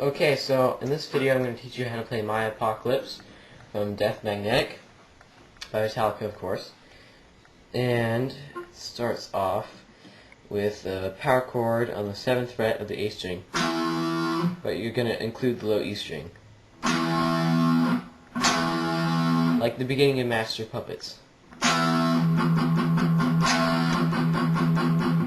Okay, so in this video I'm going to teach you how to play My Apocalypse from Death Magnetic by Metallica, of course. And it starts off with a power chord on the 7th fret of the A string, but you're going to include the low E string, like the beginning of Master Puppets.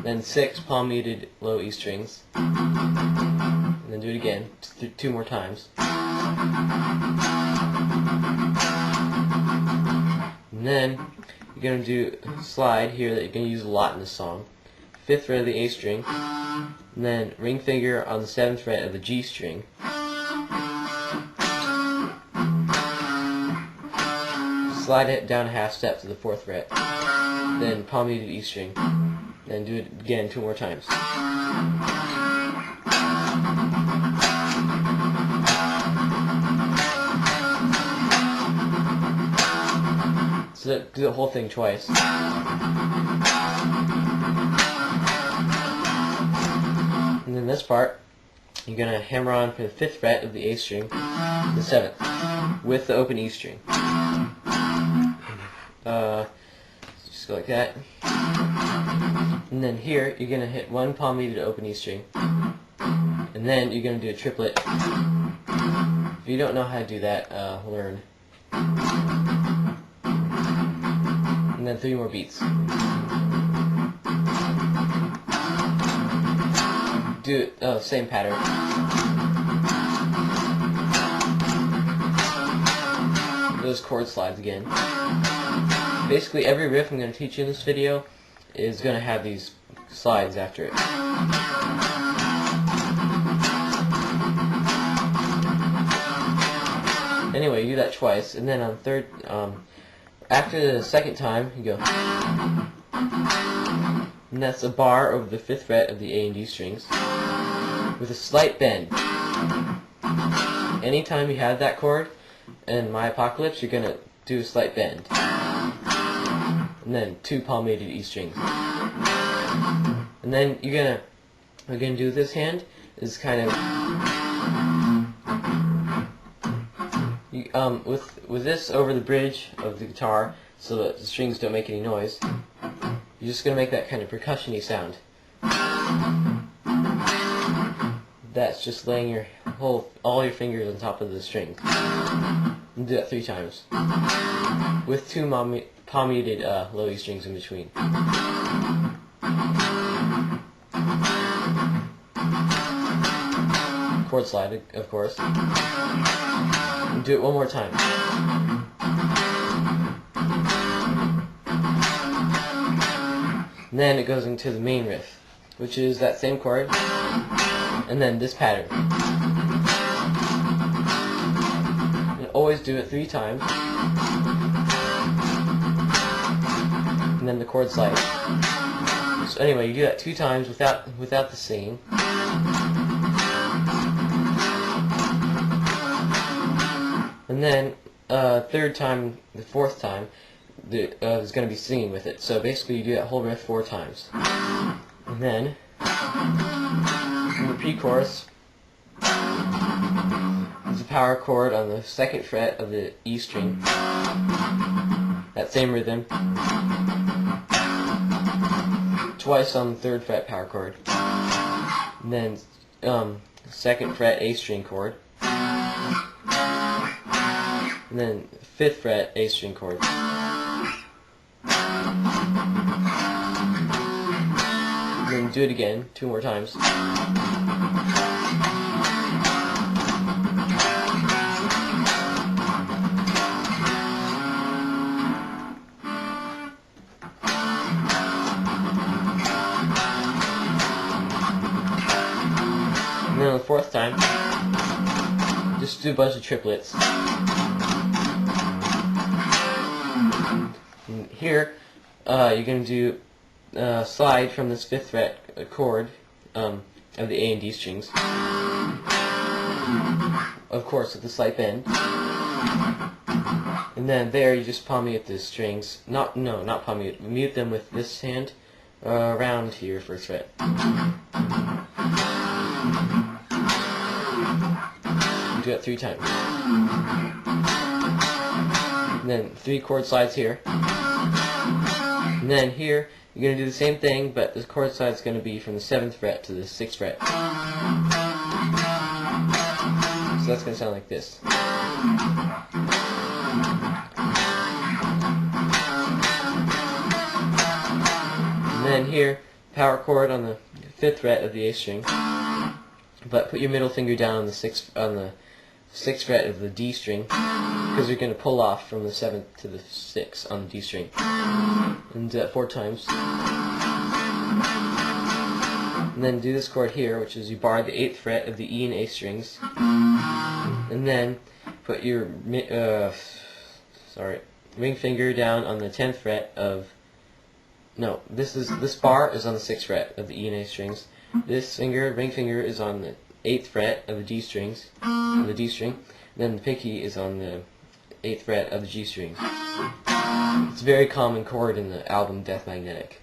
Then 6 palm muted low E strings, and then do it again, 2 more times. And then you're going to do a slide here that you're going to use a lot in this song. 5th fret of the A string, and then ring finger on the 7th fret of the G string. Slide it down a half step to the 4th fret, then palm muted E string. Then do it again 2 more times. So do the whole thing twice. And then this part, you're going to hammer on for the 5th fret of the A string, the 7th, with the open E string. Just go like that. And then here, you're going to hit 1 palm muted open E string. And then you're going to do a triplet. If you don't know how to do that, learn. And then 3 more beats. Do it, same pattern. Those chord slides again. Basically, every riff I'm going to teach you in this video is going to have these slides after it. Anyway, you do that twice, and then on third, after the second time, you go, and that's a bar over the 5th fret of the A and D strings with a slight bend. Anytime you have that chord in My Apocalypse, you're going to do a slight bend. And then 2 palm muted E strings. And then we're gonna do this hand is kind of with this over the bridge of the guitar, so that the strings don't make any noise. You're just gonna make that kind of percussion-y sound. That's just laying all your fingers on top of the string. And do that 3 times with 2 palm muted low E strings in between. Chord slide, of course. And do it 1 more time. And then it goes into the main riff, which is that same chord, and then this pattern. And always do it 3 times. And then the chord slide. So anyway, you do that 2 times without the singing. And then third time, the 4th time, is going to be singing with it. So basically, you do that whole riff 4 times. And then in the pre-chorus, there's a power chord on the 2nd fret of the E string. That same rhythm. Twice on the 3rd fret power chord. And then 2nd fret A string chord. And then 5th fret A string chord. And then do it again 2 more times. And then on the 4th time, just do a bunch of triplets. And here, you're going to do slide from this 5th fret chord of the A and D strings. Of course, with the slight bend. And then there, you just palm mute the strings. Not palm mute. Mute them with this hand around here, 1st fret. do it 3 times. And then 3 chord slides here. And then here, you're going to do the same thing, but the chord slide is going to be from the 7th fret to the 6th fret. So that's going to sound like this. And then here, power chord on the 5th fret of the A string, but put your middle finger down on the 6th fret of the D string, because you're going to pull off from the 7th to the 6th on the D string. And do that 4 times. And then do this chord here, which is you bar the 8th fret of the E and A strings, and then put your ring finger down on the 10th fret of this bar is on the 6th fret of the E and A strings. This ring finger is on the 8th fret of the D strings, of the D string. And then the pinky is on the 8th fret of the G string. It's a very common chord in the album Death Magnetic.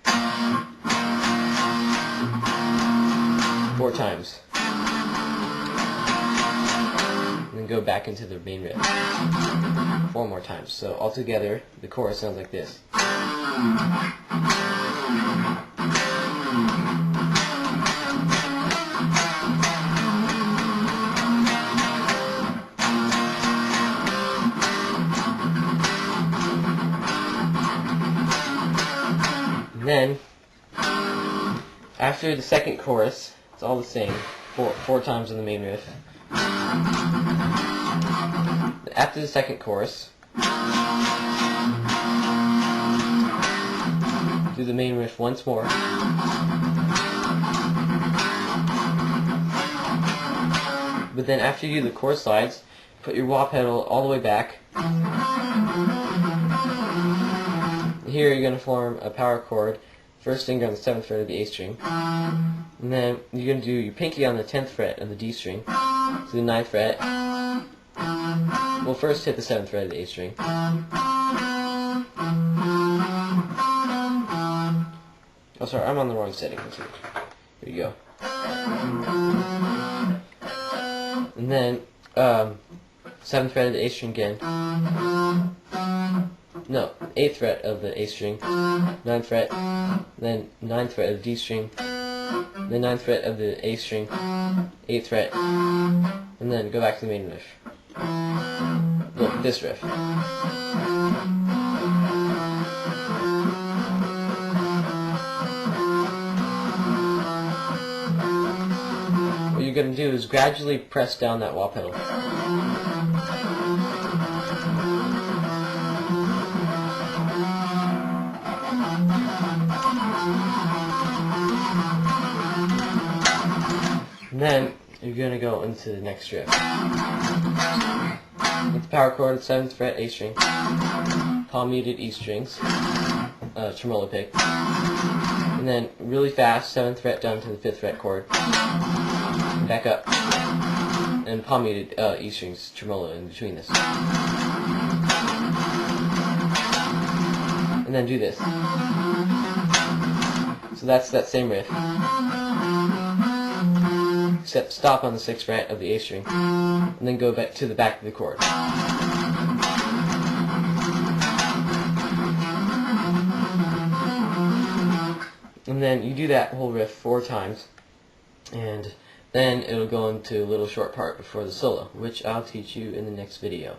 4 times. And then go back into the main riff 4 more times. So altogether, the chorus sounds like this. And then, after the second chorus, it's all the same, 4 times in the main riff. After the second chorus, do the main riff once more. But then after you do the chord slides, put your wah pedal all the way back. Here you're going to form a power chord, first finger on the 7th fret of the A string, and then you're going to do your pinky on the 10th fret of the D string to the 9th fret. We'll first hit the 7th fret of the A string. Oh, sorry, I'm on the wrong setting. Here you go. And then 7th fret of the A string again. No, 8th fret of the A string, 9th fret, then 9th fret of the D string, then 9th fret of the A string, 8th fret, and then go back to the main riff. Look, this riff. What you're going to do is gradually press down that wah pedal. And then you're going to go into the next riff. With the power chord, 7th fret A string, palm muted E strings, tremolo pick, and then really fast 7th fret down to the 5th fret chord, back up, and palm muted E strings, tremolo in between this. And then do this. So that's that same riff. Except stop on the 6th fret of the A string, and then go back to the back of the chord. And then you do that whole riff 4 times, and then it'll go into a little short part before the solo, which I'll teach you in the next video.